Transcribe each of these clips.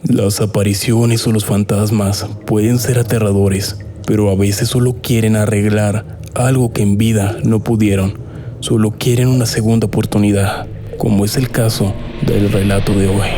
Las apariciones o los fantasmas pueden ser aterradores, pero a veces solo quieren arreglar algo que en vida no pudieron. Solo quieren una segunda oportunidad, como es el caso del relato de hoy.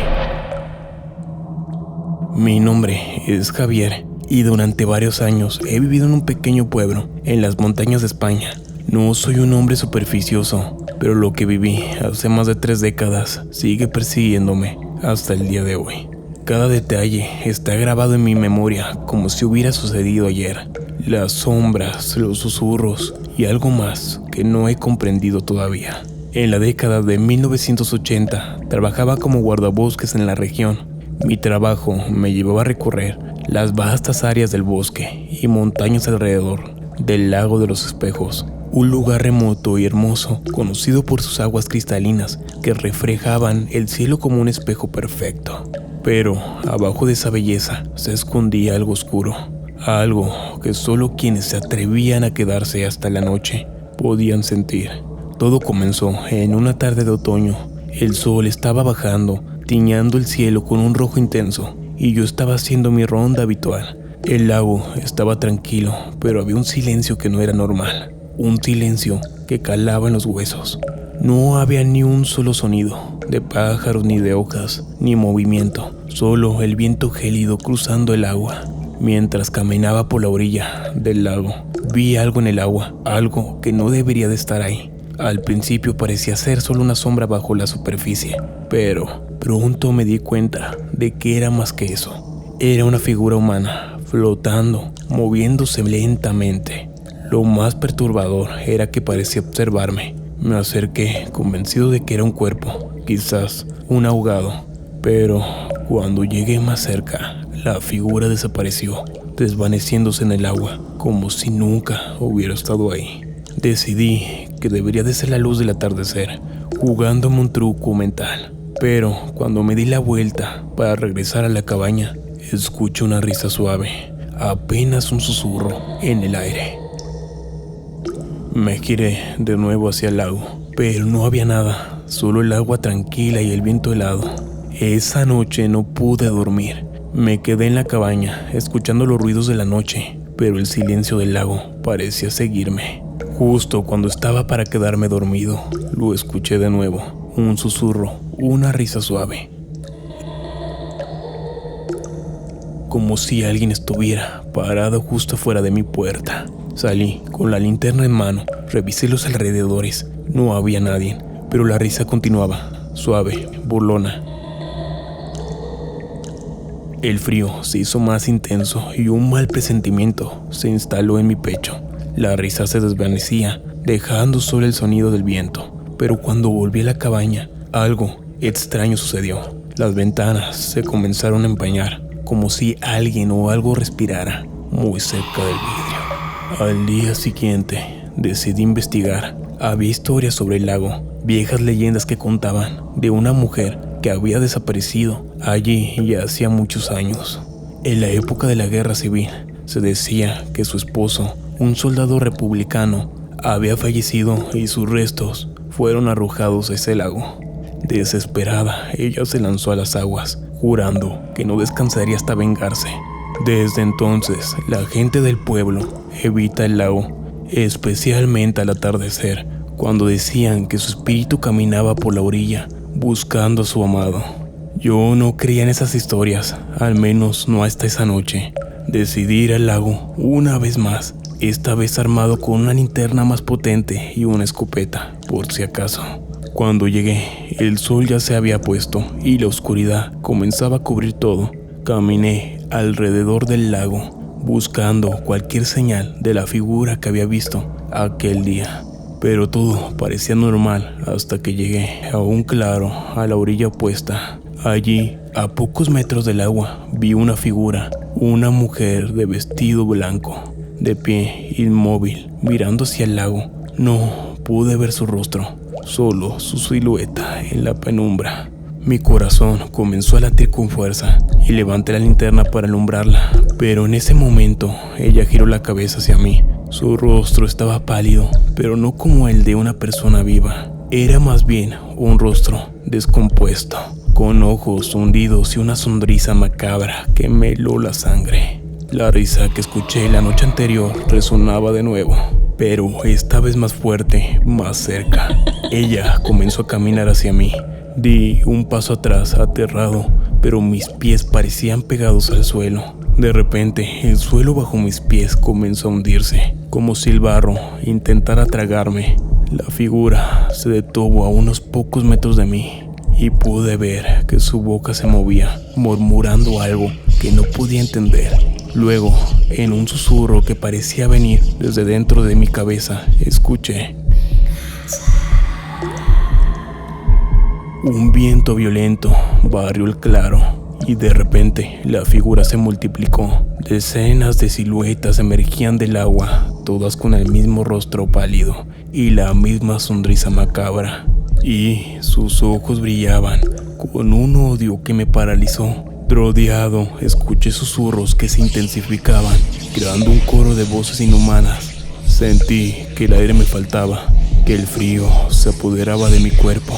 Mi nombre es Javier y durante varios años he vivido en un pequeño pueblo en las montañas de España. No soy un hombre superficioso, pero lo que viví hace más de 3 décadas sigue persiguiéndome hasta el día de hoy. Cada detalle está grabado en mi memoria como si hubiera sucedido ayer. Las sombras, los susurros y algo más que no he comprendido todavía. En la década de 1980 trabajaba como guardabosques en la región. Mi trabajo me llevaba a recorrer las vastas áreas del bosque y montañas alrededor del Lago de los Espejos, un lugar remoto y hermoso conocido por sus aguas cristalinas que reflejaban el cielo como un espejo perfecto. Pero abajo de esa belleza se escondía algo oscuro, algo que solo quienes se atrevían a quedarse hasta la noche podían sentir. Todo comenzó en una tarde de otoño. El sol estaba bajando, tiñendo el cielo con un rojo intenso, y yo estaba haciendo mi ronda habitual. El lago estaba tranquilo, pero había un silencio que no era normal, un silencio que calaba en los huesos. No había ni un solo sonido, de pájaros ni de hojas, ni movimiento, solo el viento gélido cruzando el agua. Mientras caminaba por la orilla del lago, vi algo en el agua, algo que no debería de estar ahí. Al principio parecía ser solo una sombra bajo la superficie, pero pronto me di cuenta de que era más que eso. Era una figura humana, flotando, moviéndose lentamente. Lo más perturbador era que parecía observarme. Me acerqué, convencido de que era un cuerpo, quizás un ahogado. Pero cuando llegué más cerca, la figura desapareció, desvaneciéndose en el agua, como si nunca hubiera estado ahí. Decidí que debería de ser la luz del atardecer, jugándome un truco mental. Pero cuando me di la vuelta para regresar a la cabaña, escuché una risa suave, apenas un susurro en el aire. Me giré de nuevo hacia el lago, pero no había nada, solo el agua tranquila y el viento helado. Esa noche no pude dormir. Me quedé en la cabaña, escuchando los ruidos de la noche, pero el silencio del lago parecía seguirme. Justo cuando estaba para quedarme dormido, lo escuché de nuevo, un susurro, una risa suave. Como si alguien estuviera parado justo fuera de mi puerta. Salí con la linterna en mano, revisé los alrededores, no había nadie, pero la risa continuaba, suave, burlona. El frío se hizo más intenso y un mal presentimiento se instaló en mi pecho. La risa se desvanecía, dejando solo el sonido del viento. Pero cuando volví a la cabaña, algo extraño sucedió. Las ventanas se comenzaron a empañar, como si alguien o algo respirara muy cerca del vidrio. Al día siguiente, decidí investigar. Había historias sobre el lago, viejas leyendas que contaban de una mujer que había desaparecido allí ya hacía muchos años. En la época de la guerra civil, se decía que su esposo, un soldado republicano, había fallecido y sus restos fueron arrojados a ese lago. Desesperada, ella se lanzó a las aguas, jurando que no descansaría hasta vengarse. Desde entonces, la gente del pueblo evita el lago, especialmente al atardecer, cuando decían que su espíritu caminaba por la orilla buscando a su amado. Yo no creía en esas historias, al menos no hasta esa noche. Decidí ir al lago una vez más, esta vez armado con una linterna más potente y una escopeta, por si acaso. Cuando llegué, el sol ya se había puesto y la oscuridad comenzaba a cubrir todo. Caminé alrededor del lago, buscando cualquier señal de la figura que había visto aquel día. Pero todo parecía normal hasta que llegué a un claro a la orilla opuesta. Allí, a pocos metros del agua, vi una figura, una mujer de vestido blanco, de pie, inmóvil, mirando hacia el lago. No pude ver su rostro, solo su silueta en la penumbra. Mi corazón comenzó a latir con fuerza y levanté la linterna para alumbrarla, pero en ese momento ella giró la cabeza hacia mí. Su rostro estaba pálido, pero no como el de una persona viva. Era más bien un rostro descompuesto, con ojos hundidos y una sonrisa macabra que me heló la sangre. La risa que escuché la noche anterior resonaba de nuevo, pero esta vez más fuerte, más cerca. Ella comenzó a caminar hacia mí. Di un paso atrás, aterrado, pero mis pies parecían pegados al suelo. De repente, el suelo bajo mis pies comenzó a hundirse, como si el barro intentara tragarme. La figura se detuvo a unos pocos metros de mí y pude ver que su boca se movía, murmurando algo que no podía entender. Luego, en un susurro que parecía venir desde dentro de mi cabeza, escuché un viento violento barrió el claro y de repente la figura se multiplicó. Decenas de siluetas emergían del agua, todas con el mismo rostro pálido y la misma sonrisa macabra. Y sus ojos brillaban con un odio que me paralizó. Rodeado, escuché susurros que se intensificaban, creando un coro de voces inhumanas. Sentí que el aire me faltaba, que el frío se apoderaba de mi cuerpo.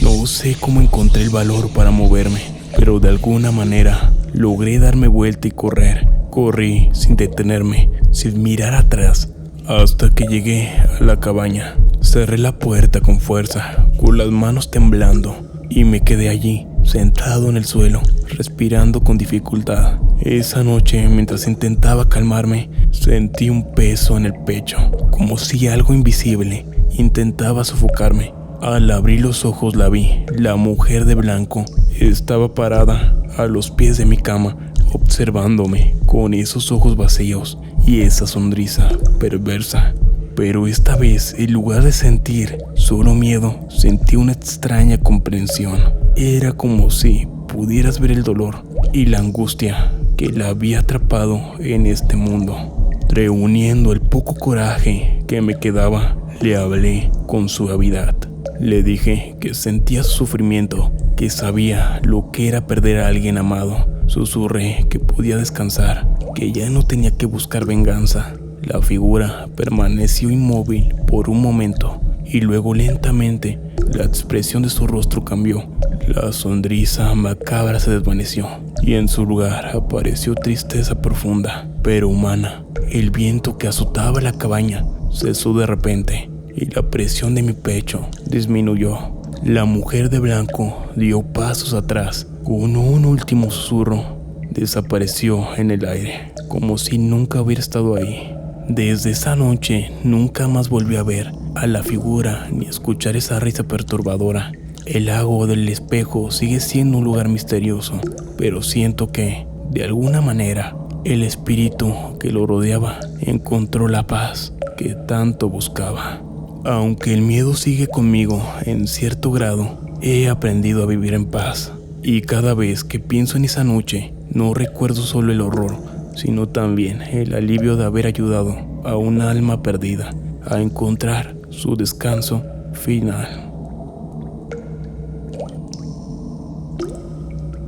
No sé cómo encontré el valor para moverme, pero de alguna manera logré darme vuelta y correr. Corrí sin detenerme, sin mirar atrás, hasta que llegué a la cabaña. Cerré la puerta con fuerza, con las manos temblando, y me quedé allí, sentado en el suelo, respirando con dificultad. Esa noche, mientras intentaba calmarme, sentí un peso en el pecho, como si algo invisible intentaba sofocarme. Al abrir los ojos la vi. La mujer de blanco estaba parada a los pies de mi cama, observándome con esos ojos vacíos y esa sonrisa perversa. Pero esta vez, en lugar de sentir solo miedo, sentí una extraña comprensión. Era como si pudieras ver el dolor y la angustia que la había atrapado en este mundo. Reuniendo el poco coraje que me quedaba, le hablé con suavidad. Le dije que sentía su sufrimiento, que sabía lo que era perder a alguien amado. Susurré que podía descansar, que ya no tenía que buscar venganza. La figura permaneció inmóvil por un momento y luego lentamente la expresión de su rostro cambió. La sonrisa macabra se desvaneció y en su lugar apareció tristeza profunda, pero humana. El viento que azotaba la cabaña cesó de repente y la presión de mi pecho disminuyó. La mujer de blanco dio pasos atrás. Con un último susurro, desapareció en el aire, como si nunca hubiera estado ahí. Desde esa noche nunca más volví a ver a la figura ni escuchar esa risa perturbadora. El lago del espejo sigue siendo un lugar misterioso, pero siento que, de alguna manera, el espíritu que lo rodeaba encontró la paz que tanto buscaba. Aunque el miedo sigue conmigo en cierto grado, he aprendido a vivir en paz. Y cada vez que pienso en esa noche, no recuerdo solo el horror, sino también el alivio de haber ayudado a un alma perdida a encontrar su descanso final.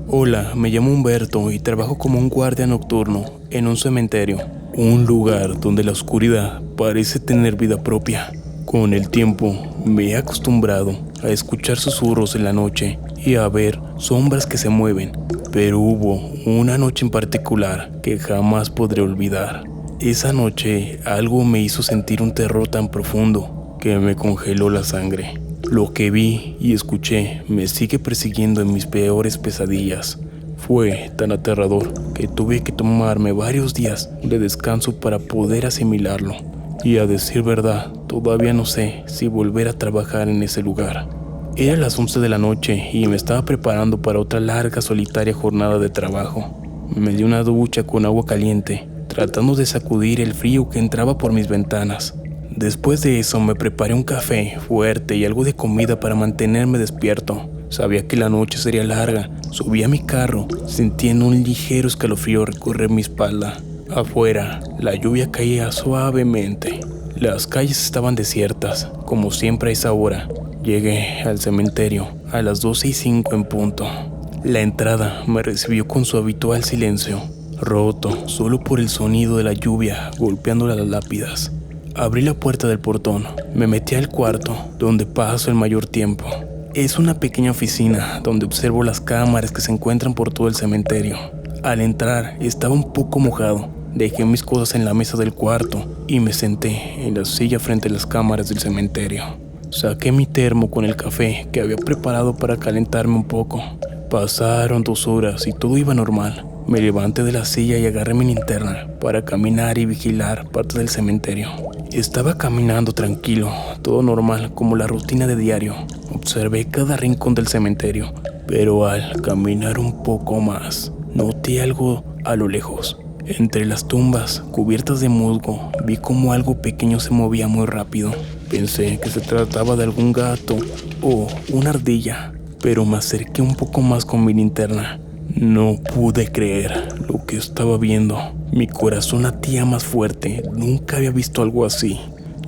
Hola, me llamo Humberto y trabajo como un guardia nocturno en un cementerio, un lugar donde la oscuridad parece tener vida propia. Con el tiempo me he acostumbrado a escuchar susurros en la noche y a ver sombras que se mueven, pero hubo una noche en particular que jamás podré olvidar. Esa noche algo me hizo sentir un terror tan profundo que me congeló la sangre. Lo que vi y escuché me sigue persiguiendo en mis peores pesadillas. Fue tan aterrador que tuve que tomarme varios días de descanso para poder asimilarlo. Y a decir verdad, todavía no sé si volver a trabajar en ese lugar. Era las 11 de la noche y me estaba preparando para otra larga, solitaria jornada de trabajo. Me di una ducha con agua caliente, tratando de sacudir el frío que entraba por mis ventanas. Después de eso me preparé un café fuerte y algo de comida para mantenerme despierto. Sabía que la noche sería larga. Subí a mi carro, sintiendo un ligero escalofrío recorrer mi espalda. Afuera, la lluvia caía suavemente. Las calles estaban desiertas, como siempre a esa hora. Llegué al cementerio a las 12:05 en punto. La entrada me recibió con su habitual silencio, roto solo por el sonido de la lluvia golpeando las lápidas. Abrí la puerta del portón, me metí al cuarto, donde paso el mayor tiempo. Es una pequeña oficina donde observo las cámaras que se encuentran por todo el cementerio. Al entrar estaba un poco mojado. Dejé mis cosas en la mesa del cuarto y me senté en la silla frente a las cámaras del cementerio. Saqué mi termo con el café que había preparado para calentarme un poco. Pasaron 2 horas y todo iba normal. Me levanté de la silla y agarré mi linterna para caminar y vigilar parte del cementerio. Estaba caminando tranquilo, todo normal como la rutina de diario. Observé cada rincón del cementerio, pero al caminar un poco más, noté algo a lo lejos. Entre las tumbas cubiertas de musgo, vi como algo pequeño se movía muy rápido. Pensé que se trataba de algún gato o una ardilla, pero me acerqué un poco más con mi linterna. No pude creer lo que estaba viendo. Mi corazón latía más fuerte. Nunca había visto algo así.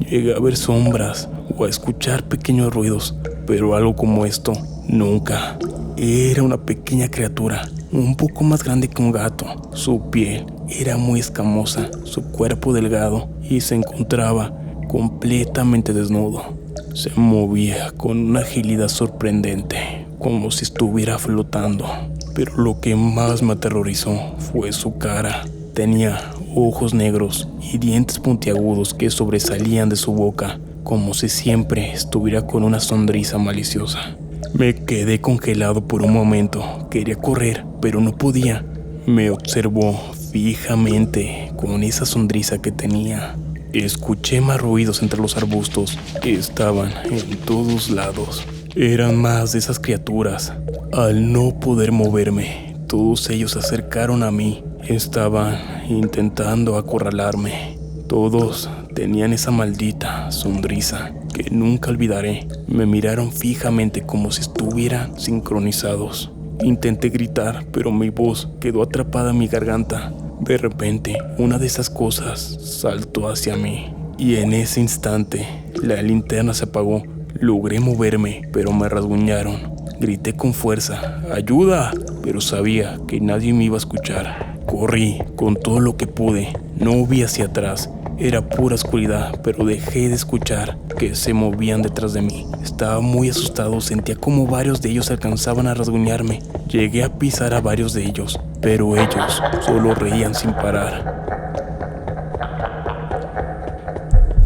Llegué a ver sombras o a escuchar pequeños ruidos, pero algo como esto, nunca. Era una pequeña criatura, un poco más grande que un gato. Su piel era muy escamosa, su cuerpo delgado y se encontraba completamente desnudo. Se movía con una agilidad sorprendente, como si estuviera flotando. Pero lo que más me aterrorizó fue su cara. Tenía ojos negros y dientes puntiagudos que sobresalían de su boca, como si siempre estuviera con una sonrisa maliciosa. Me quedé congelado por un momento. Quería correr, pero no podía. Me observó fijamente con esa sonrisa que tenía. Escuché más ruidos entre los arbustos que estaban en todos lados. Eran más de esas criaturas. Al no poder moverme, todos ellos se acercaron a mí. Estaban intentando acorralarme. Todos tenían esa maldita sonrisa que nunca olvidaré. Me miraron fijamente como si estuvieran sincronizados. Intenté gritar, pero mi voz quedó atrapada en mi garganta. De repente, una de esas cosas saltó hacia mí, y en ese instante, la linterna se apagó. Logré moverme, pero me rasguñaron. Grité con fuerza, ¡ayuda! Pero sabía que nadie me iba a escuchar. Corrí con todo lo que pude. No vi hacia atrás. Era pura oscuridad, pero dejé de escuchar que se movían detrás de mí. Estaba muy asustado, sentía como varios de ellos alcanzaban a rasguñarme. Llegué a pisar a varios de ellos, pero ellos solo reían sin parar.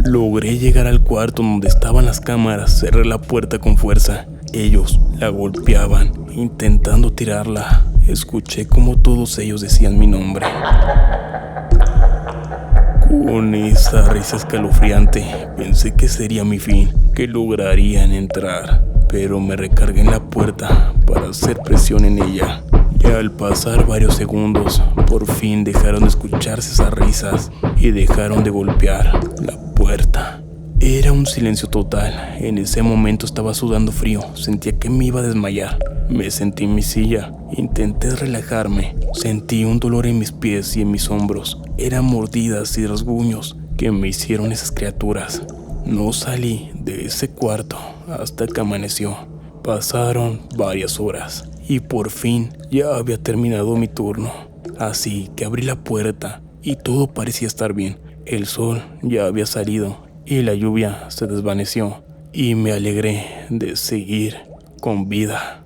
Logré llegar al cuarto donde estaban las cámaras, cerré la puerta con fuerza. Ellos la golpeaban, intentando tirarla. Escuché como todos ellos decían mi nombre. Con esa risa escalofriante, pensé que sería mi fin, que lograrían entrar, pero me recargué en la puerta para hacer presión en ella. Y al pasar varios segundos, por fin dejaron de escucharse esas risas y dejaron de golpear la puerta. Era un silencio total. En ese momento estaba sudando frío, sentía que me iba a desmayar. Me sentí en mi silla, intenté relajarme. Sentí un dolor en mis pies y en mis hombros. Eran mordidas y rasguños que me hicieron esas criaturas. No salí de ese cuarto hasta que amaneció. Pasaron varias horas y por fin ya había terminado mi turno. Así que abrí la puerta y todo parecía estar bien. El sol ya había salido y la lluvia se desvaneció y me alegré de seguir con vida.